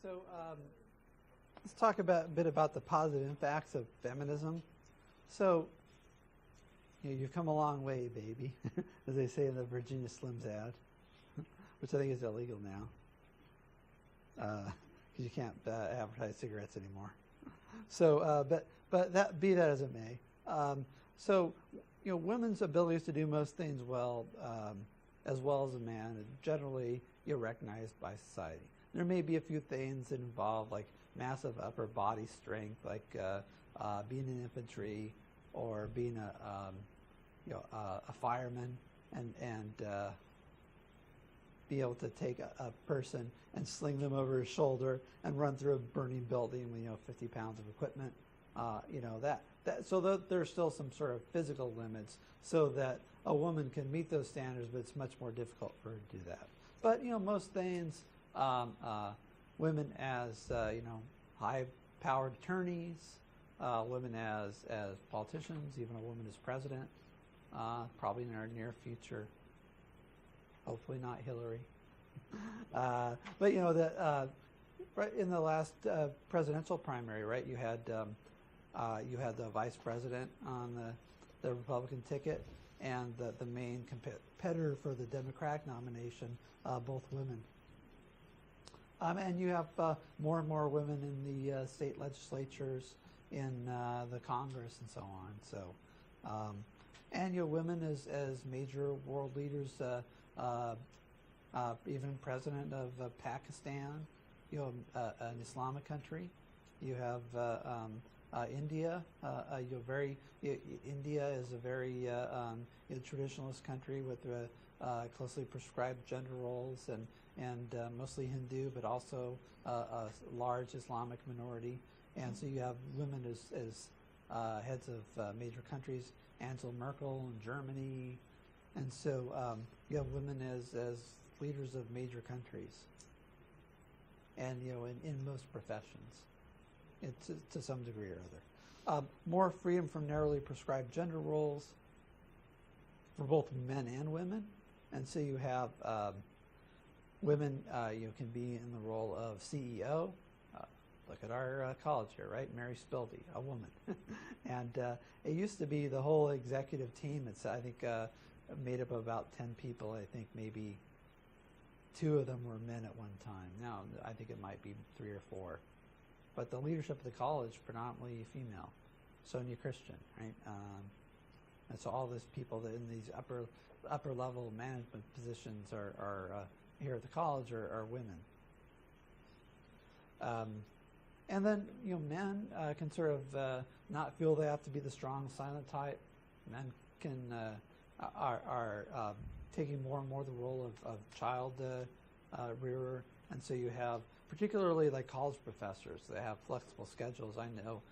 So let's talk a bit about the positive impacts of feminism. So you've come a long way, baby, as they say in the Virginia Slims ad, which I think is illegal now, because you can't advertise cigarettes anymore. So, but that be that as it may. So, women's abilities to do most things well as a man, is generally recognized by society. There may be a few things that involve like massive upper body strength, like being in infantry or being a fireman, and be able to take a person and sling them over his shoulder and run through a burning building with 50 pounds of equipment. So there's still some sort of physical limits so that a woman can meet those standards, but it's much more difficult for her to do that. But most things, women as high-powered attorneys, women as politicians, even a woman as president, probably in our near future. Hopefully not Hillary. But right in the last presidential primary, right, you had the vice president on the Republican ticket, and the main competitor for the Democratic nomination, both women. And you have more and more women in the state legislatures, in the Congress, and so on. So, and women as major world leaders, even president of Pakistan, an Islamic country. You have India. India is a very traditionalist country with closely prescribed gender roles and mostly Hindu, but also a large Islamic minority. And so you have women as heads of major countries, Angela Merkel in Germany, and so you have women as leaders of major countries, and in most professions, to some degree or other. More freedom from narrowly prescribed gender roles for both men and women, and so you have women can be in the role of CEO. Look at our college here, right? Mary Spilby, a woman. And it used to be the whole executive team. It's, I think, made up of about 10 people. I think maybe 2 of them were men at one time. Now, I think it might be 3 or 4. But the leadership of the college, predominantly female. Sonia Christian, right? And so all these people that in these upper level management positions are here at the college are women. And then men can sort of not feel they have to be the strong, silent type. Men can are taking more and more the role of child rearer, and so you have particularly like college professors that have flexible schedules. I know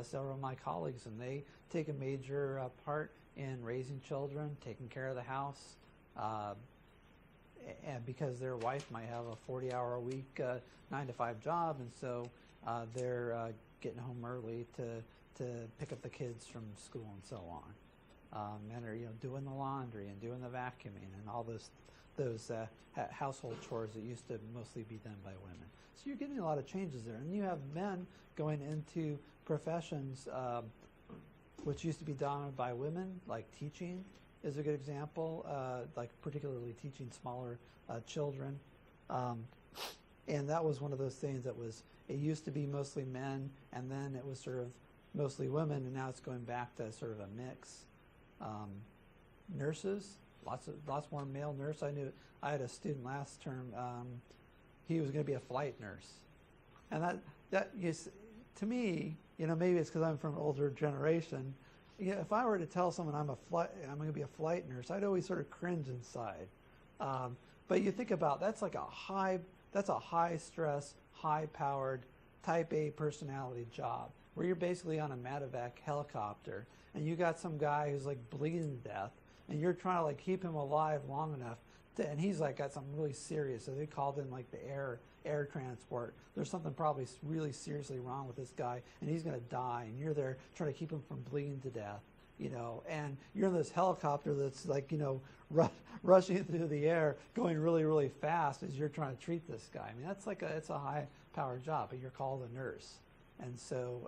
several of my colleagues, and they take a major part in raising children, taking care of the house, and because their wife might have a 40-hour-a-week 9-to-5 job, and so they're getting home early to pick up the kids from school and so on. Men are doing the laundry and doing the vacuuming and all those household chores that used to mostly be done by women. So you're getting a lot of changes there, and you have men going into professions which used to be dominated by women, like teaching is a good example, like particularly teaching smaller children. And that was one of those things that it used to be mostly men, and then it was sort of mostly women, and now it's going back to sort of a mix. Nurses, lots more male nurse. I had a student last term. He was going to be a flight nurse, and that is, to me, maybe it's because I'm from an older generation. If I were to tell someone I'm going to be a flight nurse, I'd always sort of cringe inside. But you think about that's a high stress, high powered type A personality job where you're basically on a medevac helicopter and you got some guy who's like bleeding to death and you're trying to like keep him alive long enough and he's like got something really serious. So they called in like the air transport. There's something probably really seriously wrong with this guy and he's going to die, and you're there trying to keep him from bleeding to death. and you're in this helicopter that's like, rushing through the air, going really, really fast as you're trying to treat this guy. I mean, it's a high-powered job, but you're called a nurse. And so,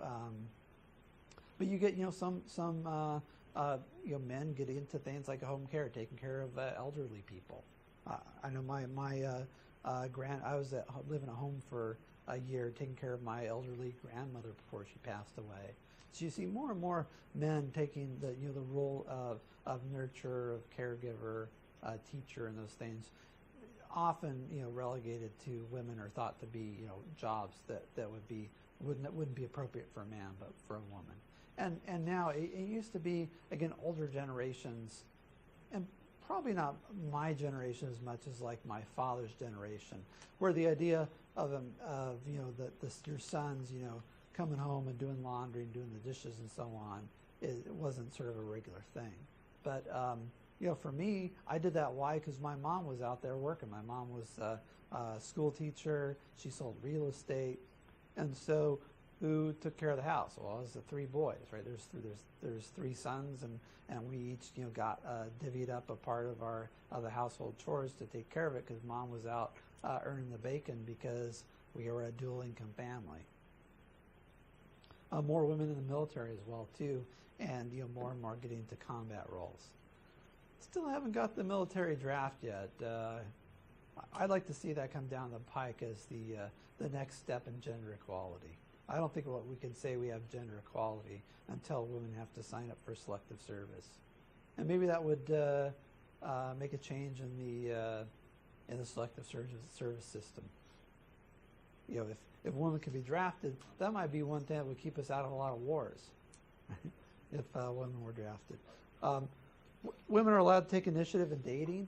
but you get, some men get into things like home care, taking care of elderly people. I know my I was living at home for a year, taking care of my elderly grandmother before she passed away. So you see more and more men taking the role of nurturer, of caregiver, teacher, and those things. Often relegated to women, or thought to be jobs that wouldn't be appropriate for a man, but for a woman. And now it used to be, again, older generations, and probably not my generation as much as like my father's generation, where the idea of your sons coming home and doing laundry and doing the dishes and so on, it wasn't sort of a regular thing. But for me, I did that. Why? Because my mom was out there working. My mom was a school teacher. She sold real estate, and so who took care of the house? Well, it was the three boys, right? There's three sons, and we each got divvied up a part of the household chores to take care of it, because mom was out earning the bacon because we were a dual income family. More women in the military as well too, and more and more getting into combat roles. Still haven't got the military draft yet. I'd like to see that come down the pike as the next step in gender equality. I don't think we can say we have gender equality until women have to sign up for selective service, and maybe that would make a change in the selective service system. If women could be drafted, that might be one thing that would keep us out of a lot of wars. If women were drafted, women are allowed to take initiative in dating.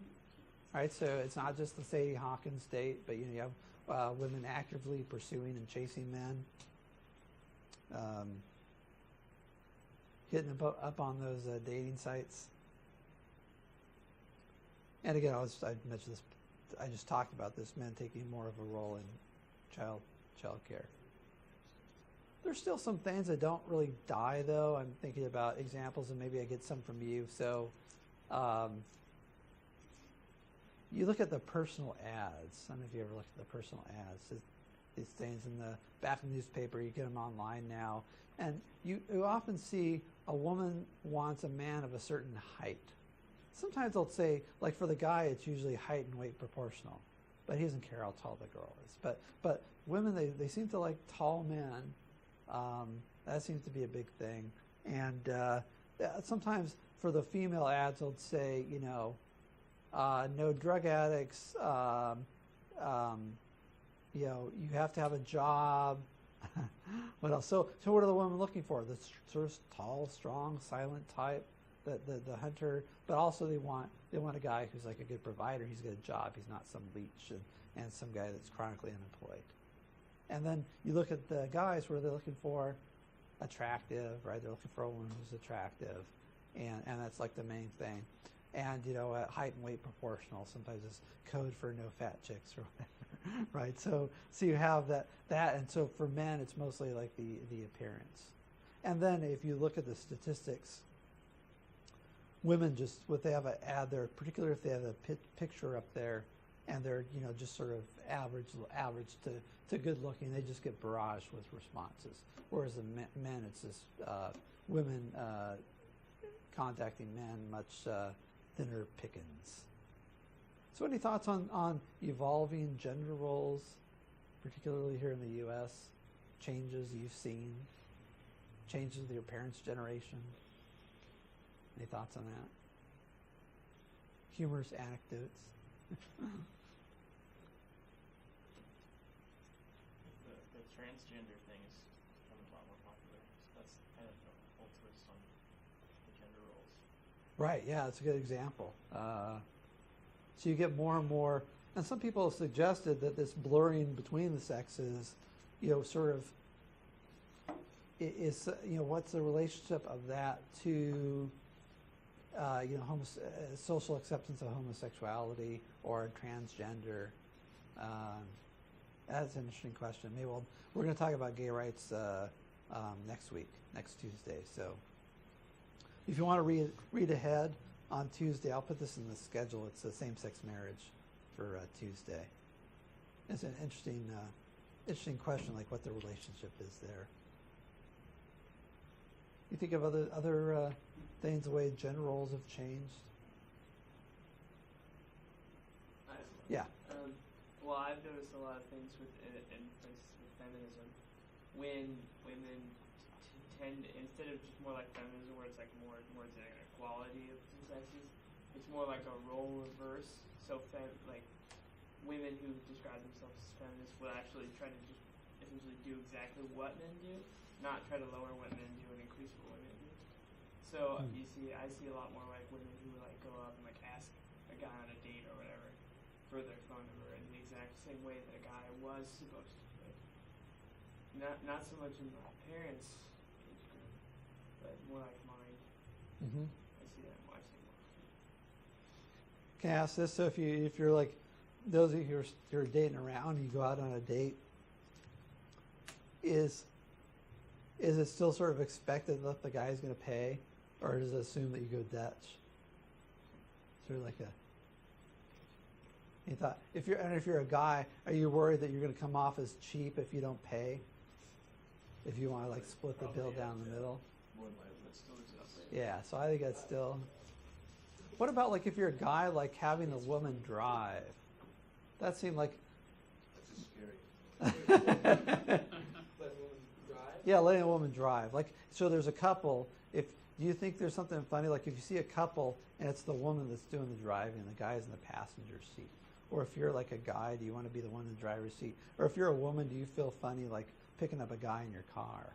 Right, so it's not just the Sadie Hawkins date, but you have women actively pursuing and chasing men. Hitting up on those dating sites. And again, I mentioned this. I just talked about this: men taking more of a role in child care. There's still some things that don't really die, though. I'm thinking about examples, and maybe I get some from you. So, you look at the personal ads. I don't know if you ever looked at the personal ads. These things in the back of the newspaper, you get them online now, and you often see a woman wants a man of a certain height. Sometimes they'll say, like for the guy, it's usually height and weight proportional, but he doesn't care how tall the girl is. But women, they seem to like tall men. That seems to be a big thing. And sometimes for the female ads, they'll say, no drug addicts. You have to have a job. What else? So what are the women looking for? The sort of tall, strong, silent type, the hunter. But also they want a guy who's like a good provider. He's got a job. He's not some leech and some guy that's chronically unemployed. And then you look at the guys where they're looking for attractive, right? They're looking for a woman who's attractive, and that's like the main thing. And height and weight proportional. Sometimes it's code for no fat chicks or whatever, right? So you have that, and so for men it's mostly like the appearance. And then if you look at the statistics, women just what they have an ad there, particularly if they have a picture up there, and they're just sort of average to good looking, they just get barraged with responses. Whereas the men, it's just women contacting men much thinner pickings. So any thoughts on evolving gender roles, particularly here in the U.S., changes you've seen, changes of your parents' generation? Any thoughts on that? Humorous anecdotes? The transgender thing is becoming a lot more popular. So that's kind of a whole twist on the gender roles. Right, yeah, that's a good example. So you get more and more, and some people have suggested that this blurring between the sexes, sort of is, what's the relationship of that to, social acceptance of homosexuality or transgender? That's an interesting question. Maybe we're going to talk about gay rights next week, next Tuesday. So, if you want to read ahead on Tuesday, I'll put this in the schedule. It's a same-sex marriage for Tuesday. It's an interesting question, like what the relationship is there. You think of other things, the way gender roles have changed? Yeah. Well, I've noticed a lot of things with, for instance, with feminism, when women tend, instead of just more like feminism, where it's like more towards an equality of the sexes, it's more like a role reverse. So, like women who describe themselves as feminists will actually try to just essentially do exactly what men do, not try to lower what men do and increase what women do. So I see a lot more like women who like go up and like ask a guy on a date or whatever for their phone number in the exact same way that a guy was supposed to. But not so much in my parents' age group, but more like mine. Mm-hmm. I see that more. Can I ask this? So if you're like those of you who are dating around, you go out on a date, is it still sort of expected that the guy's going to pay, or does it assume that you go Dutch? Sort of like you thought if you're a guy, are you worried that you're going to come off as cheap if you don't pay? If you want to like split the bill down the middle? More than likely, that still exists. Yeah, so I think that's still. What about like if you're a guy like having a woman drive? That seemed like. That's just scary. Yeah, letting a woman drive. Like, so there's a couple. Do you think there's something funny? Like if you see a couple and it's the woman that's doing the driving, the guy's in the passenger seat. Or if you're like a guy, do you want to be the one in the driver's seat? Or if you're a woman, do you feel funny like picking up a guy in your car?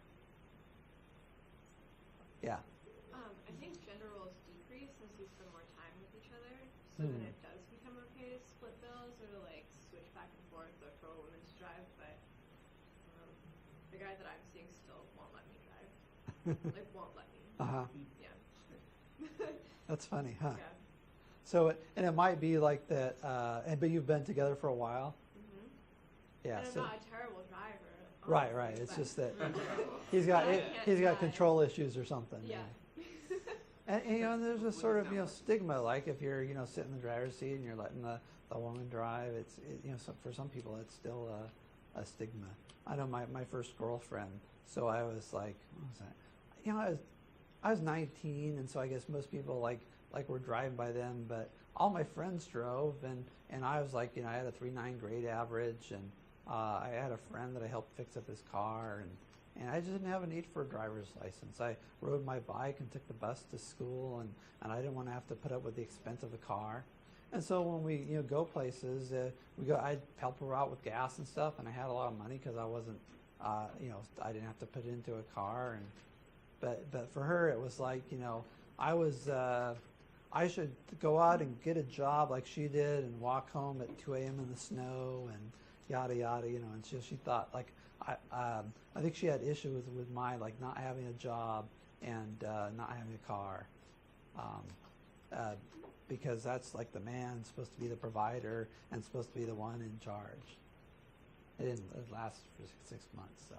Yeah. I think gender roles decrease as we spend more time with each other. So then it does become okay to split bills or to like switch back and forth or for a woman to drive. But the guy that I'm seeing still won't let me drive. Like won't let me. Yeah. That's funny, huh? Yeah. So, and it might be like that, but you've been together for a while? Mm-hmm. Yeah. And I'm So, not a terrible driver. right. It's just that he's got control issues or something. Yeah. And you know, there's a sort of stigma, like if you're sitting in the driver's seat and you're letting the woman drive, for some people it's still a stigma. I know my first girlfriend, so I was like, what was that? I was 19, and so I guess most people like were driving by then, but all my friends drove, and I was like, I had a 3.9 grade average, and I had a friend that I helped fix up his car, and I just didn't have a need for a driver's license. I rode my bike and took the bus to school, and I didn't want to have to put up with the expense of a car. And so when we go places, I'd help her out with gas and stuff, and I had a lot of money because I wasn't, I didn't have to put it into a car, but for her it was like, I should go out and get a job like she did and walk home at 2 a.m. in the snow and yada yada, and she thought like I think she had issues with my like not having a job and not having a car, because that's like the man supposed to be the provider and supposed to be the one in charge. It lasted for 6 months, so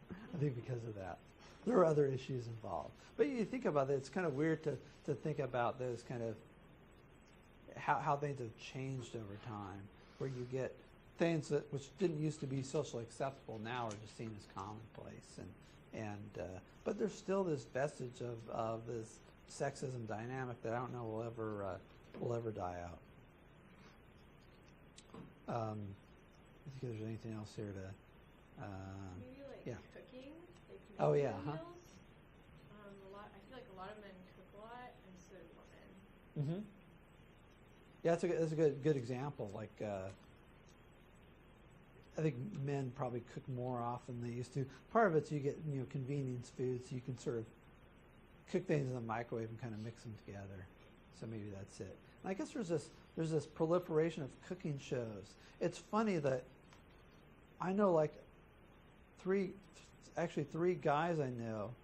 I think because of that. There were other issues involved. But you think about it, it's kind of weird to think about those kind of how things have changed over time, where you get things which didn't used to be socially acceptable now are just seen as commonplace, but there's still this vestige of this sexism dynamic that I don't know will ever die out. I think there's anything else here to. Maybe like yeah. cooking. Like Oh, yeah, making huh? meals. I feel like a lot of men cook a lot, and so do women. Mm-hmm. Yeah, that's a good example. Like, I think men probably cook more often than they used to. Part of it's you get convenience food, so you can sort of cook things in the microwave and kind of mix them together. So maybe that's it. And I guess there's this proliferation of cooking shows. It's funny that I know like three guys I know,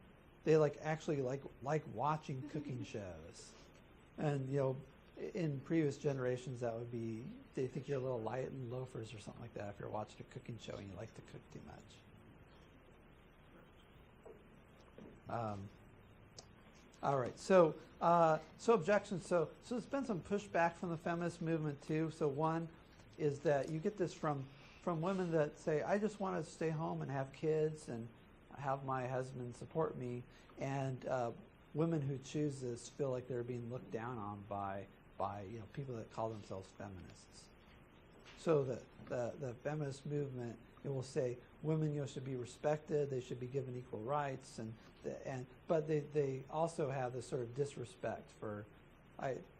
they actually like watching cooking shows, and in previous generations that would be they think you're a little light and loafers or something like that if you're watching a cooking show and you like to cook too much. All right. So objections. So there's been some pushback from the feminist movement too. So one is that you get this from women that say, I just want to stay home and have kids and have my husband support me, and women who choose this feel like they're being looked down on by people that call themselves feminists. So the feminist movement, it will say women should be respected, they should be given equal rights, but they also have this sort of disrespect for.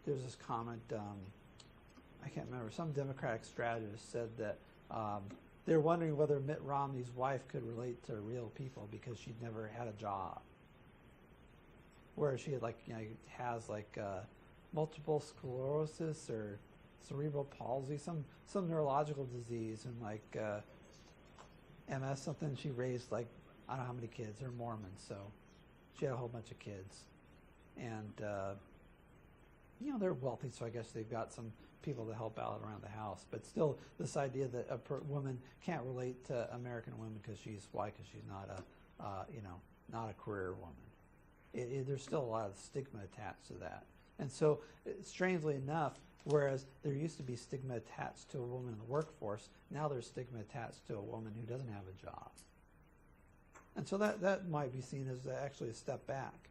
There's this comment. I can't remember. Some Democratic strategist said that they're wondering whether Mitt Romney's wife could relate to real people because she'd never had a job, whereas she had has multiple sclerosis or cerebral palsy, some neurological disease, and MS, something. She raised I don't know how many kids. They're Mormons, so she had a whole bunch of kids, and they're wealthy, so I guess they've got some people to help out around the house. But still, this idea that a woman can't relate to American women because she's not not a career woman. There's still a lot of stigma attached to that, and so strangely enough, whereas there used to be stigma attached to a woman in the workforce, now there's stigma attached to a woman who doesn't have a job. And so that might be seen as actually a step back.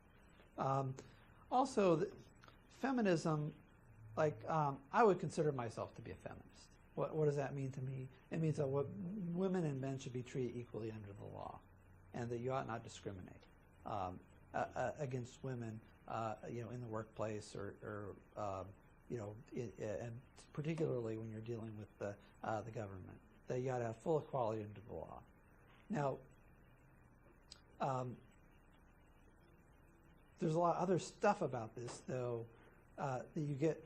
Also, feminism, I would consider myself to be a feminist. What does that mean to me? It means that women and men should be treated equally under the law, and that you ought not discriminate against women, in the workplace or and particularly when you're dealing with the government, that you ought to have full equality under the law. Now, there's a lot of other stuff about this, though, that you get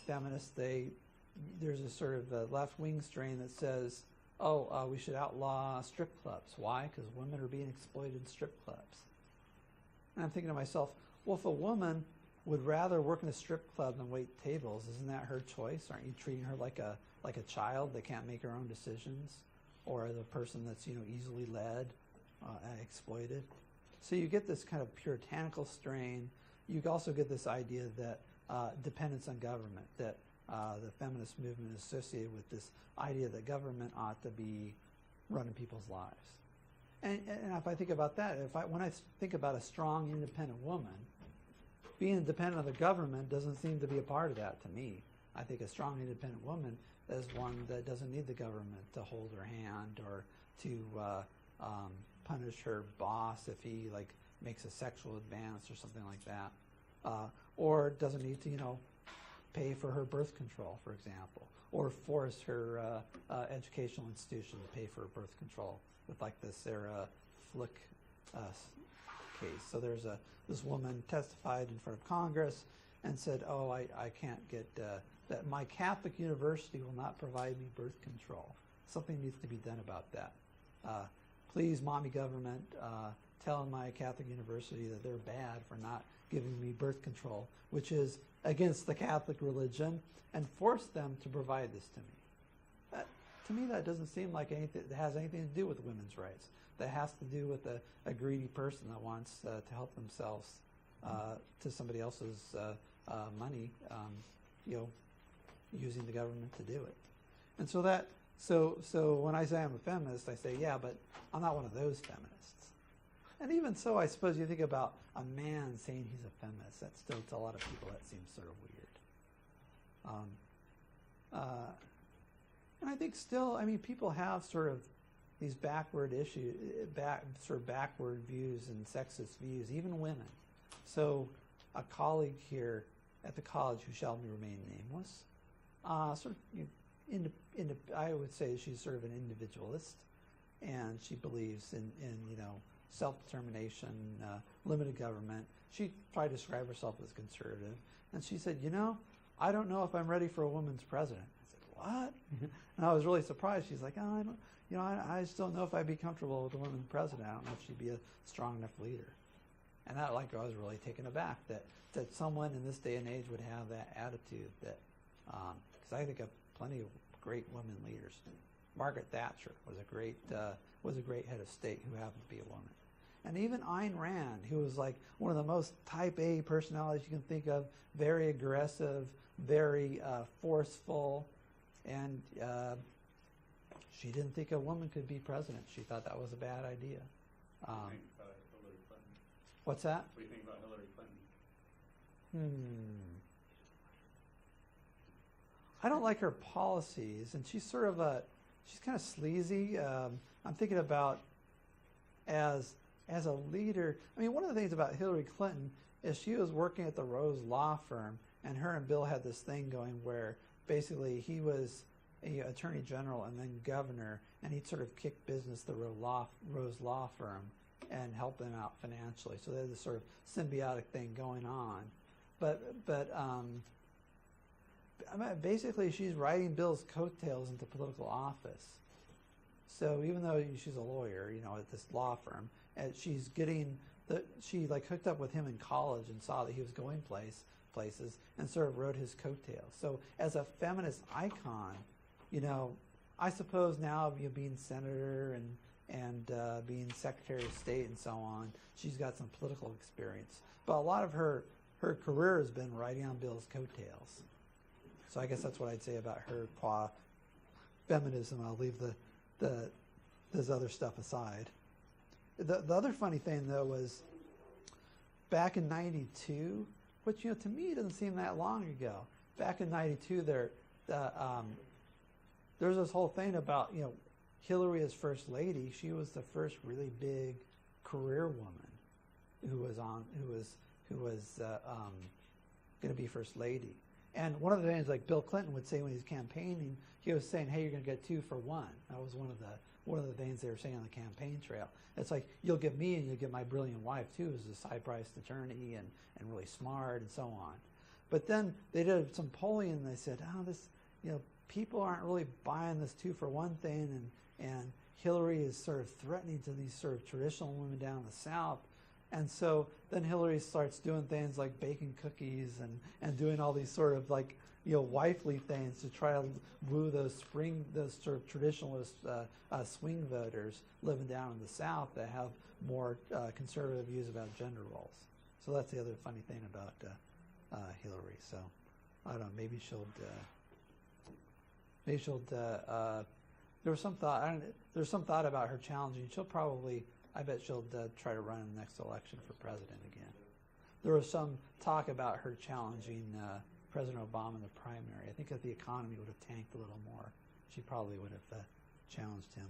feminists. There's a sort of left-wing strain that says, we should outlaw strip clubs. Why? Because women are being exploited in strip clubs. And I'm thinking to myself, well, if a woman would rather work in a strip club than wait tables, isn't that her choice? Aren't you treating her like a child that can't make her own decisions, or the person that's easily led and exploited? So you get this kind of puritanical strain. You also get this idea that dependence on government, that the feminist movement is associated with this idea that government ought to be running people's lives. And if I think about that, when I think about a strong, independent woman, being dependent on the government doesn't seem to be a part of that to me. I think a strong, independent woman is one that doesn't need the government to hold her hand or to punish her boss if he makes a sexual advance or something like that, or doesn't need to pay for her birth control, for example, or force her educational institution to pay for her birth control with the Sarah Flick case. So there's this woman testified in front of Congress and said, I can't get that my Catholic university will not provide me birth control. Something needs to be done about that. Please, mommy government, tell my Catholic university that they're bad for not giving me birth control, which is against the Catholic religion, and force them to provide this to me. To me, that doesn't seem like anything that has anything to do with women's rights. That has to do with a greedy person that wants to help themselves to somebody else's money, using the government to do it. And so when I say I'm a feminist, I say, yeah, but I'm not one of those feminists. And even so, I suppose you think about a man saying he's a feminist. That still, to a lot of people, that seems sort of weird. And I think still, people have sort of these backward views and sexist views, even women. So a colleague here at the college who shall remain nameless, I would say she's sort of an individualist, and she believes in self-determination, limited government. She tried to describe herself as conservative, and she said, I don't know if I'm ready for a woman's president. I said, what? And I was really surprised. She's like, I just don't know if I'd be comfortable with a woman president. I don't know if she'd be a strong enough leader. And I was really taken aback that someone in this day and age would have that attitude. That because I think of plenty of great women leaders. Margaret Thatcher was a great head of state who happened to be a woman. And even Ayn Rand, who was like one of the most type A personalities you can think of, very aggressive, very forceful, and she didn't think a woman could be president. She thought that was a bad idea. What do you think about Hillary Clinton? What's that? What do you think about Hillary Clinton? I don't like her policies, and she's sort of she's kind of sleazy. I'm thinking about as a leader. I mean, one of the things about Hillary Clinton is she was working at the Rose Law Firm, and her and Bill had this thing going where basically he was attorney general and then governor, and he'd sort of kick business the Rose Law Firm and help them out financially. So there's this sort of symbiotic thing going on. But I mean, basically she's riding Bill's coattails into political office. So even though she's a lawyer, at this law firm, and she's getting she like hooked up with him in college and saw that he was going places and sort of rode his coattails. So as a feminist icon, I suppose now being senator and being Secretary of State and so on, she's got some political experience. But a lot of her career has been riding on Bill's coattails. So I guess that's what I'd say about her qua feminism. I'll leave this other stuff aside. The other funny thing, though, was back in '92, which, to me doesn't seem that long ago. Back in '92, there's this whole thing about, Hillary as First Lady. She was the first really big career woman who was going to be First Lady. And one of the things like Bill Clinton would say when he was campaigning, he was saying, "Hey, you're going to get 2 for 1." That was one of the things they were saying on the campaign trail. It's like, you'll get me and you'll get my brilliant wife too, who's a high-priced attorney and really smart and so on. But then they did some polling and they said, people aren't really buying this 2 for 1 thing, and Hillary is sort of threatening to these sort of traditional women down in the South. And so then Hillary starts doing things like baking cookies and doing all these sort of like, wifely things to try to woo those sort of traditionalist swing voters living down in the South that have more conservative views about gender roles. So that's the other funny thing about Hillary. So I don't know, maybe she'll there was some thought about her challenging. I bet she'll try to run in the next election for president again. There was some talk about her challenging President Obama in the primary. I think if the economy would have tanked a little more, she probably would have challenged him.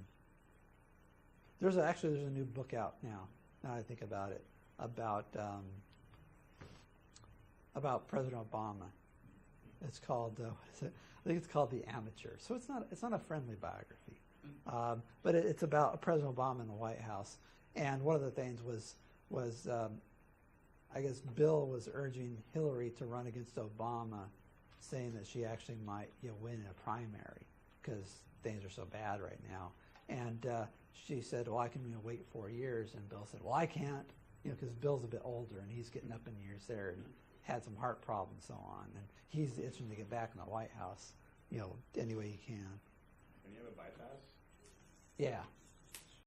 There's a new book out now that I think about it, about President Obama. It's called what is it? I think it's called The Amateur. So it's not a friendly biography, but it's about President Obama in the White House. And one of the things was I guess Bill was urging Hillary to run against Obama, saying that she actually might win in a primary because things are so bad right now. And she said, "Well, I can wait 4 years." And Bill said, "Well, I can't, because Bill's a bit older and he's getting up in years there and had some heart problems and so on, and he's itching to get back in the White House, any way he can." Can you have a bypass? Yeah.